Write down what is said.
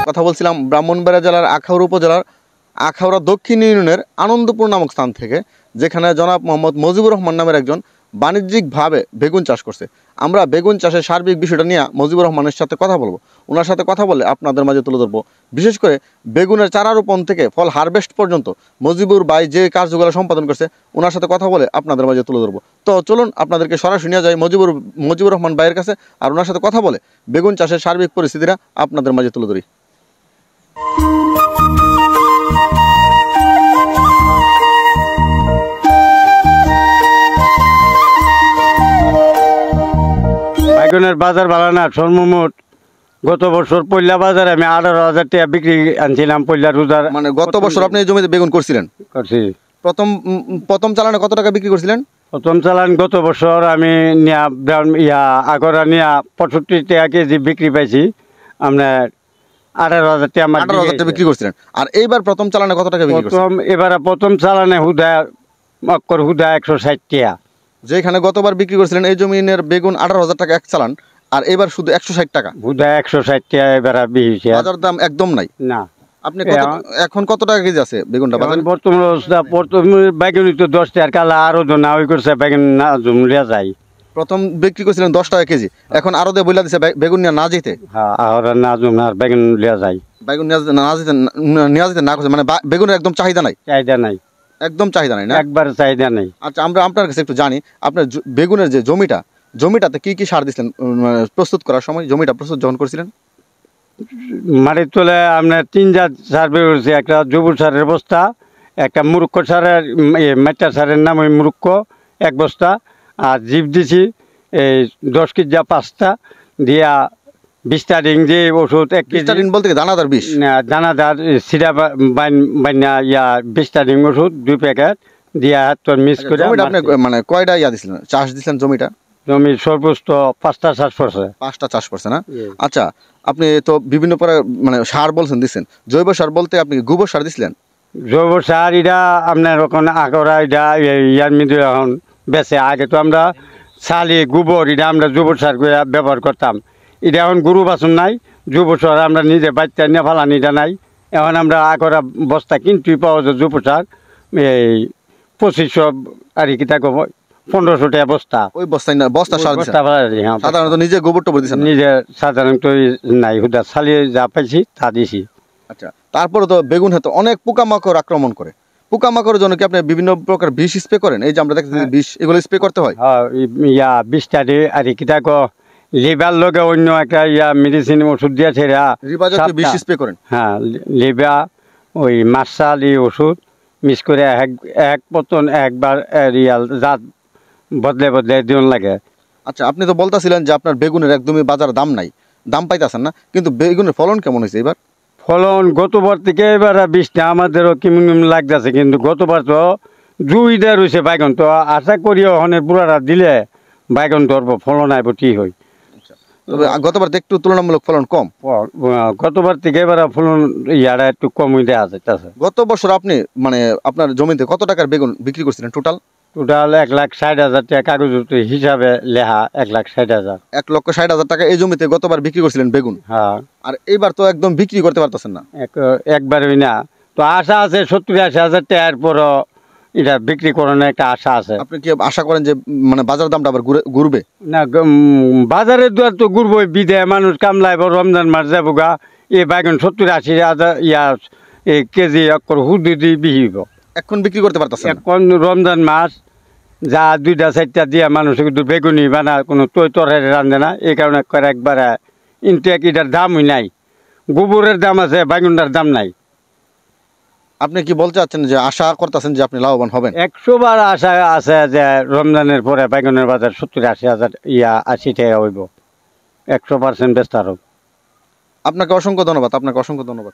কথা বলছিলাম ব্রাহ্মণবাড়িয়া জেলার আখাউড়া উপজেলার আখাউড়া দক্ষিণ ইউনিয়নের আনন্দপুর নামক স্থান থেকে, যেখানে জনাব মোহাম্মদ মুজিবুর রহমান নামের একজন বাণিজ্যিকভাবে বেগুন চাষ করছে। আমরা বেগুন চাষের সার্বিক বিষয়টা নিয়ে মুজিবুর রহমানের সাথে কথা বলবো। ওনার সাথে কথা বলে আপনাদের মাঝে তুলে ধরবো, বিশেষ করে বেগুনের চারা রোপণ থেকে ফল হারভেস্ট পর্যন্ত মুজিবুর ভাই যে কার্যগুলো সম্পাদন করছে ওনার সাথে কথা বলে আপনাদের মাঝে তুলে ধরবো। তো চলুন আপনাদেরকে সরাসরি নিয়ে যাই মুজিবুর রহমান ভাইয়ের কাছে, আর ওনার সাথে কথা বলে বেগুন চাষের সার্বিক পরিস্থিতিটা আপনাদের মাঝে তুলে ধরি। বেগুনের বাজার ভালো না, সর্বমোট গত বছর পয়লা বাজারে আমি 18,000 টাকা বিক্রি আনছিলাম। পয়লা রোজার মানে গত বছর আপনি এই জমিতে বেগুন করছিলেন? করছি। প্রথম চালানে কত টাকা বিক্রি করছিলেন? প্রথম চালান গত বছর আমি আগরা নিয়া 65 টাকা কেজি বিক্রি পাইছি। আপনার 18,000 টাকা 18,000 টাকা বিক্রি করছিলেন। আর এইবার প্রথম চালানে কত টাকা বিক্রি করছেন? এবারে প্রথম চালানে হুদা 160 টাকা। যেখানে গতবার বিক্রি করছিলেন এই জমিনের বেগুন 18,000 টাকা এক চালান, আর এবার শুধু 160 টাকা। হুদা 160 টাকা এবারে বেশি। বাজার দাম একদম নাই না। আপনি এখন কত টাকা কেজি আছে বেগুনটা বাজারে? বর্তমান অবস্থা বেগুন তো 10 টাকা, কালা আরো না ওই করছে বেগুন না জমলিয়া যায়। প্রথম বিক্রি করছিলেন 10 টাকা কেজি, এখন আরো দিয়ে বইলা দিছে বেগুন নিয়ে না যেতে। হ্যাঁ, আর না জম আর বেগুন লিয়া যায়। বেগুন নিয়ে যেতে না করছে, মানে বেগুনের একদম চাহিদা নাই। চাহিদা নাই, একদম চাহিদা নাই না? একবার চাহিদা নাই। আচ্ছা, আমরা আপনার কাছে একটু জানি, আপনার বেগুনের যে জমিটাতে কি কি সার দিছিলেন প্রস্তুত করার সময়? জমিটা প্রস্তুত যখন করছিলেন মাটির তোলে আপনার 3 জাত সার বের করছি। একটা জৈব সারের বস্তা, একটা মুরুক্ষ সারের মেটা সারের নাম ওই মুরুক্ষ 1 বস্তা, আর জিপ দিছি এই 10 কেজি 5টা দিয়া বিস্টারিং যে ওষুধ 1 কেজি বলতে দানাদার বিষ, দানাদার সিরা বাইনা বিস্টারিং ওষুধ 2 প্যাকেট দিয়া তোর মিক্স করে। আপনি মানে কয়টা দিছিলেন, চাষ দিছিলেন জমিটা? জমি সর্বোচ্চ 5টা চাষ করছে। 5টা চাষ করছে না? আচ্ছা, আপনি তো বিভিন্ন মানে সার বলছেন দিচ্ছেন। জৈব সার বলতে আপনি গোবর সার দিছিলেন? জৈব সার এটা আপনার ওখানে আগরা এটা ইয়ার মধ্যে এখন বেছে। আগে তো আমরা ছালি গোবর এটা আমরা জৈব সার করে ব্যবহার করতাম। এটা এখন গরু বাছন নাই, জৈব সার আমরা নিজে বাচ্চা নিয়ে ফালানিটা নাই। এখন আমরা আগরা বস্তা কিনতেই পাওয়া যায় জৈব সার, এই 2500 আর কি টাকা 1500 টাকা বস্তা। ওই বস্তা সার সাধারণত নিজে গোবরটা বলে দিচ্ছেন? নিজে সাধারণত নাই, হুদা ছালি যা পাইছি তা দিছি। আচ্ছা, তারপরে তো বেগুন হয়তো অনেক পোকামাকড় আক্রমণ করে। পোকামাকড়ের জন্য কি আপনি বিভিন্ন প্রকার বিষ স্প্রে করেন? এই যে আমরা দেখছি বিষ, এগুলো স্প্রে করতে হয়? হ্যাঁ, বিষটা দিয়ে আর কি টাকা লিভার লগে অন্য একটা মেডিসিন ওষুধ দিয়েছে। বিষ স্প্রে করেন? হ্যাঁ, লিভা ওই মার্শাল ওষুধ মিক্স করে এক পতন একবার জাত বদলে বদলে দিন লাগে। আচ্ছা, আপনি তো বলতেছিলেন যে আপনার বেগুনের একদমই বাজার দাম নাই, দাম পাইতেছেন না, কিন্তু বেগুনের ফলন কেমন হয়েছে এবার? ফলন গতবার থেকে এবার বৃষ্টি আমাদেরও কেমন লাগতেছে, কিন্তু গতবার তো 2টা রয়েছে বাইগন। তো আশা করি ওখানে পুরাটা দিলে বাইগন ধরবো, ফলন আইব ঠিক হয়। তবে গতবার একটু তুলনামূলক ফলন কম। গতবার থেকে এবার ফলন ইয়ারা একটু কম দেওয়া যাইতেছে। গত বছর আপনি মানে আপনার জমিতে কত টাকার বেগুন বিক্রি করছিলেন টোটাল? 1,60,000 টাকা কাগজ হিসাবে লেখা 1,60,000। 1,60,000 টাকা এই জমিতে গতবার বিক্রি করছিলেন বেগুন? হ্যাঁ। আর এইবার তো একদম বিক্রি করতে পারতেছেন না? একবারই না। তো আশা আছে 70-80,000 টাকার পরও এটা বিক্রি করানোর একটা আশা আছে। আপনি কি আশা করেন যে মানে বাজার দামটা আবার ঘুরবে? না, বাজারের দুয়ার তো ঘুরবো, বিদে মানুষ কামলাইব, রমজান মাস যাবো গা, এই বেগুন 70-80,000 কেজি হুদি দিয়ে বিহিব। এখন বিক্রি করতে পারতেছেন? এখন রমজান মাস যা 2টা-4টা দিয়ে মানুষ কিন্তু বেগুনি বানা কোনো তরকারি রান্ধে না। এই কারণে একবার ইনটেক এটার দামই নাই। গোবরের দাম আছে, বেগুনটার দাম নাই। আপনি কি বলতে চাচ্ছেন যে আশা করতেছেন যে আপনি লাভবান হবেন? 100 বার আশা আছে যে রমজানের পরে বেগুনের বাজার 70-80,000 80 টাকা হইব, 100% বেচতে হবে। আপনাকে অসংখ্য ধন্যবাদ।